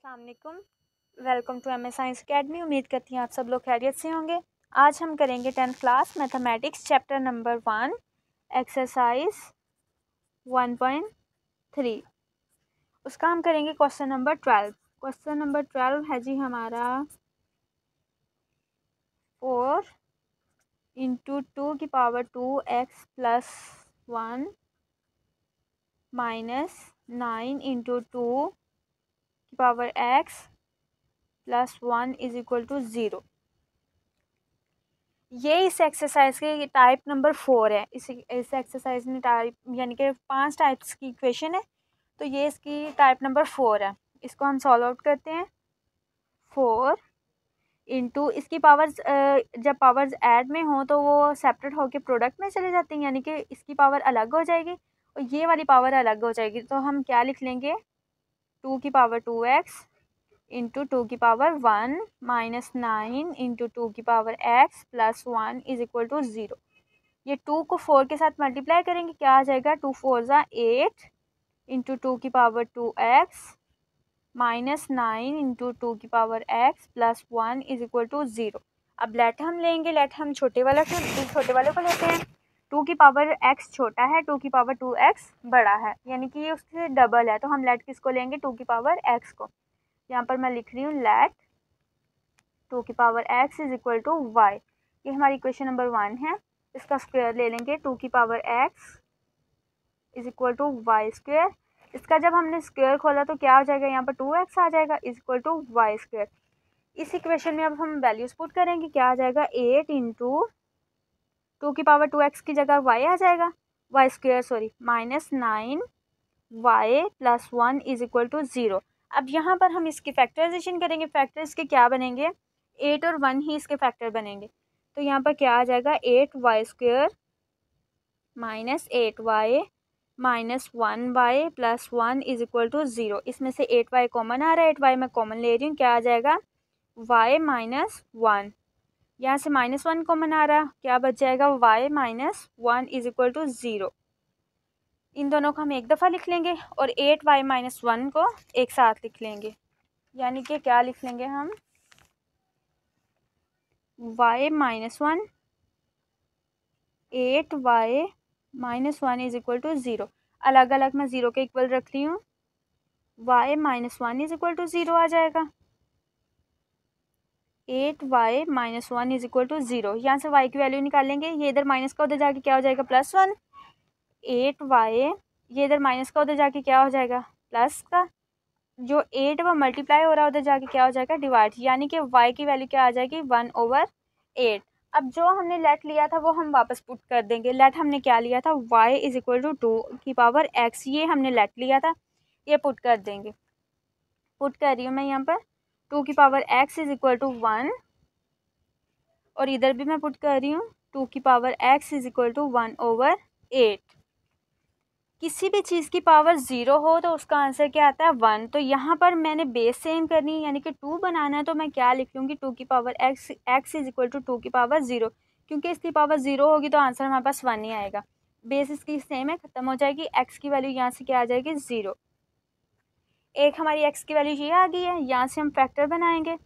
अस्सलाम वालेकुम। Welcome to M A science academy. उम्मीद करती हैं आप सब लोग खैरियत से होंगे। आज हम करेंगे 10th class mathematics chapter number 1 exercise 1.3। उसका हम करेंगे क्वेश्चन नंबर 12। क्वेश्चन नंबर 12 है जी हमारा 4 इंटू 2 + 1 माइनस 9 इंटू 2 + 1 = 0। ये इस एक्सरसाइज के टाइप नंबर 4 है। इस एक्सरसाइज में टाइप यानी कि 5 टाइप्स की इक्वेशन है, तो ये इसकी टाइप नंबर 4 है। इसको हम सॉल्व आउट करते हैं। 4 इंटू इसकी पावर्स, जब पावर्स ऐड में हो तो वो सेपरेट होकर प्रोडक्ट में चले जाते हैं, यानी कि इसकी पावर अलग हो जाएगी और ये वाली पावर अलग हो जाएगी। तो हम क्या लिख लेंगे, 2 इंटू 2 + 1 माइनस 9 इंटू 2 + 1 = 0। ये 2 को 4 के साथ मल्टीप्लाई करेंगे, क्या आ जाएगा, 2 4 ज़ा 8 इंटू 2 माइनस 9 इंटू 2 + 1 = 0। अब लेट हम लेंगे, लेट हम छोटे वाले को लेते हैं। 2 छोटा है, 2 बड़ा है, यानी कि ये उससे डबल है। तो हम लेट किसको लेंगे, 2 को। यहाँ पर मैं लिख रही हूँ लेट 2 = y। ये हमारी इक्वेशन नंबर 1 है। इसका स्क्वायर ले लेंगे, 2 = y²। इसका जब हमने स्क्वायर खोला तो क्या हो जाएगा, यहाँ पर 2x आ जाएगा = y²। इस इक्वेशन में अब हम वैल्यूज पुट करेंगे, क्या आ जाएगा, 8 इंटू 2 की जगह y आ जाएगा, y² माइनस 9 y + 1 = 0। अब यहाँ पर हम इसकी फैक्टराइजेशन करेंगे। फैक्टर इसके क्या बनेंगे, 8 और 1 ही इसके फैक्टर बनेंगे। तो यहाँ पर क्या आ जाएगा, 8y² minus 8y minus 1y + 1 = 0। इसमें से 8y कॉमन आ रहा है, 8y मैं कॉमन ले रही हूँ, क्या आ जाएगा, y माइनस 1। यहाँ से -1 कॉमन आ रहा, क्या बच जाएगा, y माइनस 1 = 0। इन दोनों को हम एक दफ़ा लिख लेंगे और 8y - 1 को एक साथ लिख लेंगे, यानी कि क्या लिख लेंगे हम, y - 1 8y - 1 = 0। अलग अलग मैं 0 के इक्वल रख रही हूँ, y - 1 = 0 आ जाएगा, 8y - 1 = 0। यहाँ से y की वैल्यू निकालेंगे, ये इधर माइनस का उधर जाके क्या हो जाएगा, +1। 8y ये इधर माइनस का उधर जाके क्या हो जाएगा, प्लस का। जो 8 वो मल्टीप्लाई हो रहा है उधर जाके क्या हो जाएगा, डिवाइड, यानी कि y की वैल्यू क्या आ जाएगी, 1/8। अब जो हमने लेट लिया था वो हम वापस पुट कर देंगे। लेट हमने क्या लिया था, y = 2 ये हमने लेट लिया था, ये पुट कर देंगे। पुट कर रही हूँ मैं यहाँ पर 2 = 1 और इधर भी मैं पुट कर रही हूँ 2 = 1/8। किसी भी चीज़ की पावर 0 हो तो उसका आंसर क्या आता है, 1। तो यहाँ पर मैंने बेस सेम करनी है, यानी कि 2 बनाना है, तो मैं क्या लिख लूँगी, 2 = 2 क्योंकि इसकी पावर 0 होगी तो आंसर हमारे पास 1 ही आएगा। बेस इसकी सेम है, ख़त्म हो जाएगी। x की वैल्यू यहाँ से क्या आ जाएगी, 0। एक हमारी x की वैल्यू ये आ गई है। यहाँ से हम फैक्टर बनाएंगे,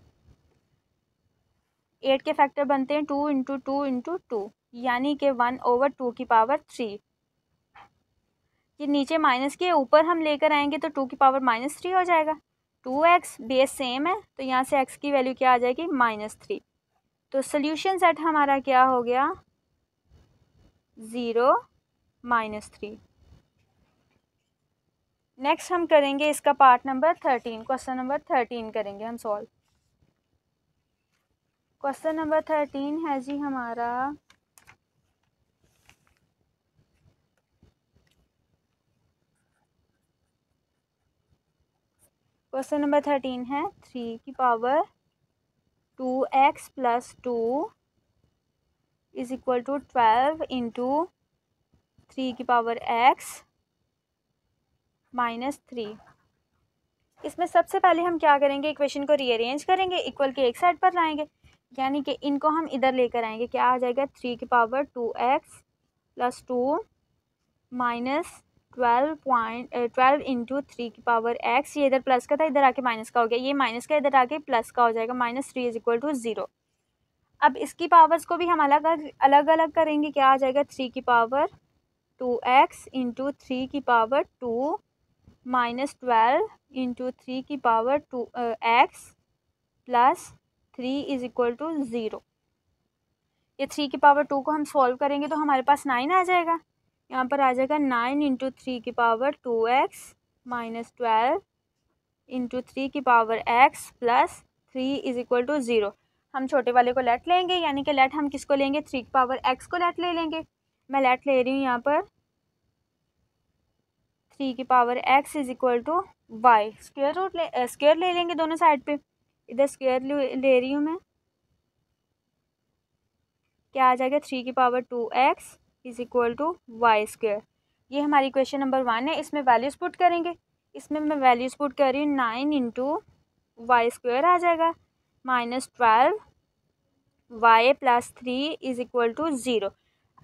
8 के फैक्टर बनते हैं 2 इंटू 2 इंटू 2, यानी कि 1/2 ये नीचे माइनस के ऊपर हम लेकर आएंगे तो 2 की पावर -3 हो जाएगा। 2x बेस सेम है तो यहाँ से x की वैल्यू क्या आ जाएगी, -3। तो सोल्यूशन सेट हमारा क्या हो गया, 0 -3। नेक्स्ट हम करेंगे इसका पार्ट नंबर 13। क्वेश्चन नंबर 13 करेंगे हम सॉल्व। क्वेश्चन नंबर 13 है जी हमारा क्वेश्चन नंबर 13 है 3 की पावर 2x + 2 = 12 इंटू 3 की पावर x -3। इसमें सबसे पहले हम क्या करेंगे, इक्वेशन को रीअरेंज करेंगे, इक्वल के एक साइड पर लाएंगे, यानी कि इनको हम इधर लेकर आएंगे। क्या आ जाएगा, 3 की पावर 2x + 2 - 12 इंटू 3 की पावर x, ये इधर प्लस का था, इधर आके माइनस का हो गया, ये माइनस का इधर आके प्लस का हो जाएगा, -3 इज इक्वल टू 0। अब इसकी पावर्स को भी हम अलग अलग करेंगे, क्या आ जाएगा 3 की पावर 2x इंटू 3 की पावर 2 -12 इंटू 3 की power 2x plus 3 is equal to 0। ये 3 की पावर 2 को हम सॉल्व करेंगे तो हमारे पास 9 आ जाएगा। यहाँ पर आ जाएगा 9 इंटू 3 की पावर 2x -12 इंटू 3 की power x plus 3 is equal to 0। हम छोटे वाले को लेट लेंगे, यानी कि लेट हम किसको लेंगे, 3 की पावर x को लेट ले लेंगे। मैं लेट ले रही हूँ यहाँ पर 3 की power x is equal to y। Square ले लेंगे दोनों साइड पे, इधर स्क्वायर ले रही हूँ मैं, क्या आ जाएगा 3 की power 2x is equal to Y square. ये हमारी इक्वेशन नंबर 1 है। इसमें वैल्यूज़ पुट करेंगे, इसमें मैं वैल्यूज़ पुट कर रही हूँ, 9 इंटू वाई स्क्वायर आ जाएगा -12 y plus 3 is equal to 0।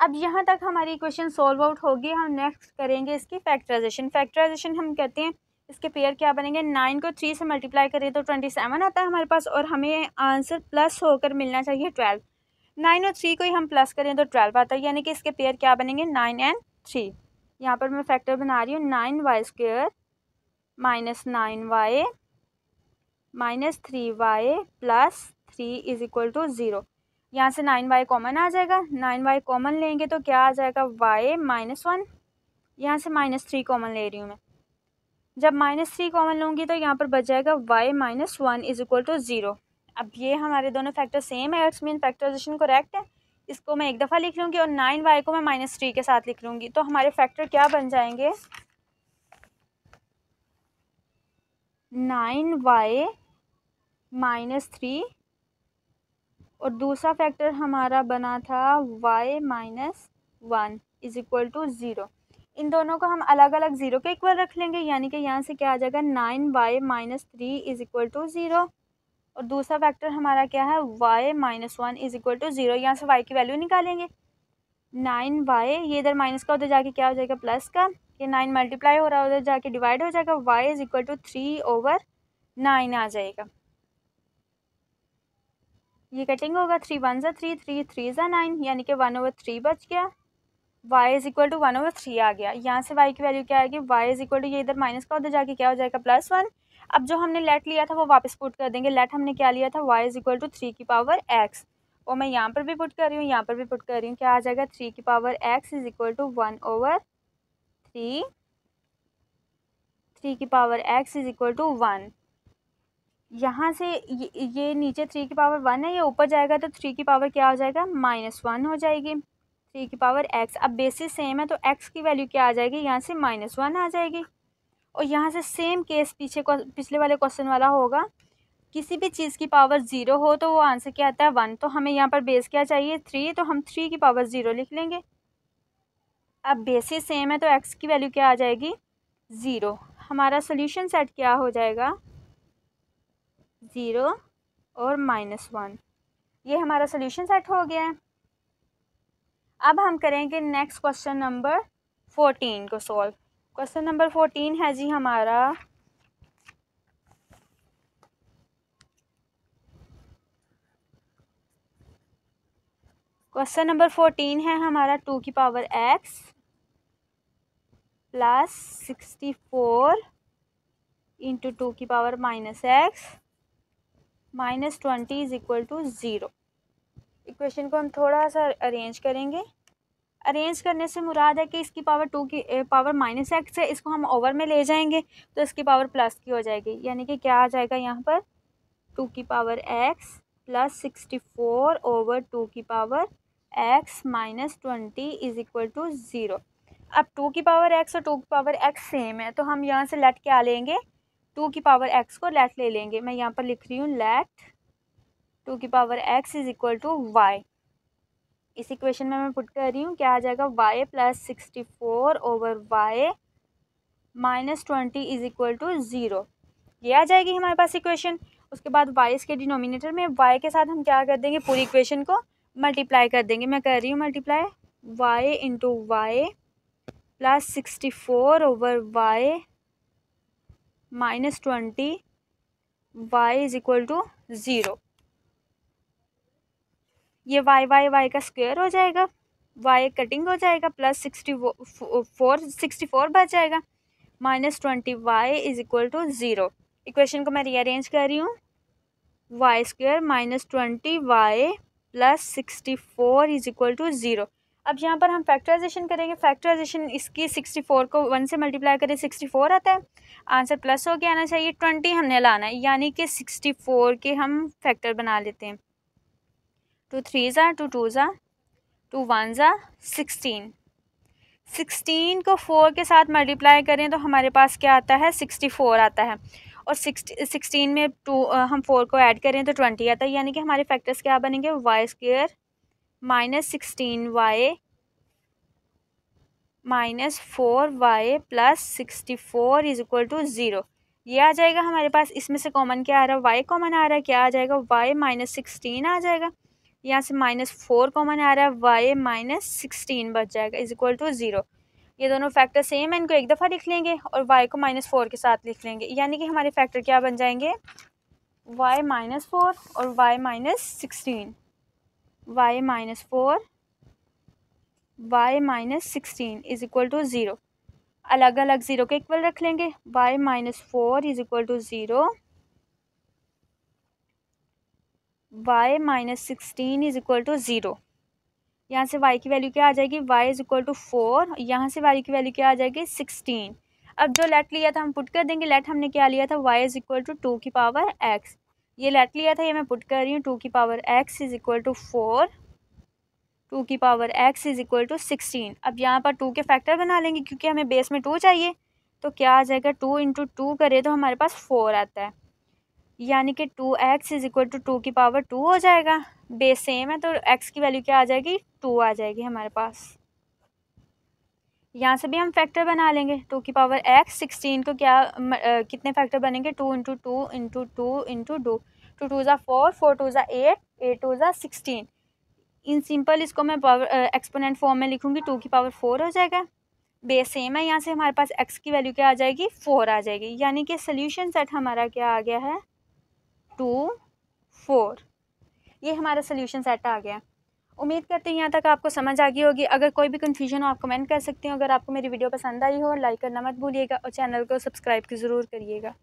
अब यहाँ तक हमारी इक्वेशन सॉल्व आउट होगी। हम नेक्स्ट करेंगे इसकी फैक्टराइजेशन। फैक्टराइजेशन हम कहते हैं इसके पेयर क्या बनेंगे, 9 को 3 से मल्टीप्लाई करें तो 27 आता है हमारे पास, और हमें आंसर प्लस होकर मिलना चाहिए 12। 9 और 3 को ही हम प्लस करें तो 12 आता है, यानी कि इसके पेयर क्या बनेंगे 9 एंड 3। यहाँ पर मैं फैक्टर बना रही हूँ 9y square -9y -3y plus 3 is equal to 0। यहाँ से 9y कॉमन आ जाएगा, 9y कॉमन लेंगे तो क्या आ जाएगा y -1। यहाँ से -3 कॉमन ले रही हूँ मैं, जब -3 कॉमन लूँगी तो यहाँ पर बच जाएगा y -1 इज इक्वल टू 0। अब ये हमारे दोनों फैक्टर सेम है, इट्स मीन फैक्टराइजेशन करेक्ट है। इसको मैं एक दफ़ा लिख लूँगी और 9y को मैं -3 के साथ लिख लूँगी, तो हमारे फैक्टर क्या बन जाएंगे 9y -3 और दूसरा फैक्टर हमारा बना था y -1 इज इक्वल टू 0। इन दोनों को हम अलग अलग 0 के इक्वल रख लेंगे, यानी कि यहाँ से क्या आ जाएगा 9y -3 इज इक्वल टू 0, और दूसरा फैक्टर हमारा क्या है y -1 इज इक्वल टू 0। यहाँ से y की वैल्यू निकालेंगे, 9y ये इधर माइनस का उधर जाके क्या हो जाएगा प्लस का, ये 9 मल्टीप्लाई हो रहा है उधर जाके डिवाइड हो जाएगा, y इज इक्वल टू 3/9 आ जाएगा। ये कटिंग होगा, 3 1 ज़ा 3, 3 3 ज़ा 9, यानी कि 1/3 बच गया, y इज इक्वल टू 1/3 आ गया। यहाँ से y की वैल्यू क्या आएगी, y इज इक्वल टू ये इधर माइनस का उधर जाके क्या हो जाएगा +1। अब जो हमने लेट लिया था वो वापस पुट कर देंगे। लेट हमने क्या लिया था y इज इक्वल टू 3 की पावर x, और मैं यहाँ पर भी पुट कर रही हूँ, यहाँ पर भी पुट कर रही हूँ, क्या आ जाएगा 3 की power x is equal to 1/3, 3 की power x is equal to 1। यहाँ से ये नीचे 3 की पावर 1 है, ये ऊपर जाएगा तो 3 की पावर क्या हो जाएगा -1 हो जाएगी, 3 की पावर x। अब बेसिस सेम है तो x की वैल्यू क्या आ जाएगी, यहाँ से -1 आ जाएगी। और यहाँ से सेम केस पिछले वाले क्वेश्चन वाला होगा, किसी भी चीज़ की पावर 0 हो तो वो आंसर क्या आता है 1। तो हमें यहाँ पर बेस क्या चाहिए 3, तो हम 3 की पावर 0 लिख लेंगे। अब बेसिस सेम है तो x की वैल्यू क्या आ जाएगी 0। हमारा सोल्यूशन सेट क्या हो जाएगा 0 और -1। ये हमारा सोल्यूशन सेट हो गया है। अब हम करेंगे नेक्स्ट क्वेश्चन नंबर 14 को सॉल्व। क्वेश्चन नंबर 14 है जी हमारा क्वेश्चन नंबर 14 है हमारा 2 की पावर x प्लस 64 इंटू 2 की power -x -20 is equal to 0। Equation को हम थोड़ा सा अरेंज करेंगे। अरेंज करने से मुराद है कि इसकी पावर 2 की पावर -x है, इसको हम ओवर में ले जाएंगे तो इसकी पावर प्लस की हो जाएगी, यानी कि क्या आ जाएगा यहाँ पर 2 की पावर x प्लस 64 ओवर 2 की power x -20 is equal to 0। अब 2 की पावर x और 2 की पावर x सेम है, तो हम यहाँ से लेट क्या लेंगे 2 की पावर x को लेट ले लेंगे। मैं यहाँ पर लिख रही हूँ लेट 2 की power x is equal to y। इस इक्वेशन में मैं पुट कर रही हूँ, क्या आ जाएगा y plus 64 over y -20 is equal to 0। ये आ जाएगी हमारे पास इक्वेशन। उसके बाद y इसके डिनोमिनेटर में, y के साथ हम क्या कर देंगे पूरी इक्वेशन को मल्टीप्लाई कर देंगे। मैं कर रही हूँ multiply y into Y plus 64 over Y minus 20 Y is equal to 0। ये वाई का स्क्वायर हो जाएगा, वाई कटिंग हो जाएगा, प्लस 64 बच जाएगा, minus 20 Y is equal to 0। Equation को मैं रीअरेंज कर रही हूँ, Y square minus 20 Y plus 64 is equal to 0। अब यहाँ पर हम फैक्टराइजेशन करेंगे। फैक्टराइजेशन इसकी 64 को 1 से मल्टीप्लाई करें 64 आता है, आंसर प्लस हो के आना चाहिए, 20 हमने लाना है, यानी कि 64 के हम फैक्टर बना लेते हैं। 2 3 ज़ा 2 2 ज़ा 2 1 ज़ा 16। 16 को 4 के साथ मल्टीप्लाई करें तो हमारे पास क्या आता है, 64 आता है, और 16 में 2 हम 4 को ऐड करें तो 20 आता है, यानी कि हमारे फैक्टर्स क्या बनेंगे, Y square minus 16 Y minus 4 Y plus 64 is equal to 0। ये आ जाएगा हमारे पास। इसमें से कॉमन क्या आ रहा है, वाई कॉमन आ रहा है, क्या आ जाएगा, वाई माइनस 16 आ जाएगा। यहाँ से माइनस 4 कॉमन आ रहा है, वाई माइनस 16 बच जाएगा इज इक्वल टू 0। ये दोनों फैक्टर सेम है, इनको एक दफ़ा लिख लेंगे और वाई को माइनस 4 के साथ लिख लेंगे, यानी कि हमारे फैक्टर क्या बन जाएंगे, वाई माइनस 4 और y minus 16, Y minus 4 y minus 16 is equal to 0। अलग अलग 0 के इक्वल रख लेंगे, y minus 4 is equal to 0, y minus 16 is equal to 0। यहाँ से y की वैल्यू क्या आ जाएगी, y इज इक्वल टू 4, यहाँ से y की वैल्यू क्या आ जाएगी 16। अब जो लेट लिया था हम पुट कर देंगे, लेट हमने क्या लिया था, y इज इक्वल टू 2 की पावर x, ये लेट लिया था, ये मैं पुट कर रही हूँ, 2 की power x is equal to 4, 2 की power x is equal to 16। अब यहाँ पर 2 के फैक्टर बना लेंगे, क्योंकि हमें बेस में 2 चाहिए, तो क्या आ जाएगा, 2 इंटू 2 करें तो हमारे पास 4 आता है, यानी कि 2x इज इक्वल टू 2 की पावर 2 हो जाएगा। बेस सेम है तो x की वैल्यू क्या आ जाएगी, 2 आ जाएगी हमारे पास। यहाँ से भी हम फैक्टर बना लेंगे, 2 की पावर x, 16 को क्या कितने फैक्टर बनेंगे, 2 इंटू 2 इंटू 2 इंटू 2, 2 2 ज़ा 4, 4 2 ज़ा 8, 8 2 ज़ा 16। इन सिंपल इसको मैं पावर एक्सपोनेंट फॉर्म में लिखूँगी, 2 की पावर 4 हो जाएगा। बेस सेम है, यहाँ से हमारे पास x की वैल्यू क्या आ जाएगी, 4 आ जाएगी, यानी कि सोल्यूशन सेट हमारा क्या आ गया है, 2 4। ये हमारा सोल्यूशन सेट आ गया। उम्मीद करते हैं यहाँ तक आपको समझ आ गई होगी। अगर कोई भी कन्फ्यूजन हो आप कमेंट कर सकते हो। अगर आपको मेरी वीडियो पसंद आई हो लाइक करना मत भूलिएगा और चैनल को सब्सक्राइब ज़रूर करिएगा।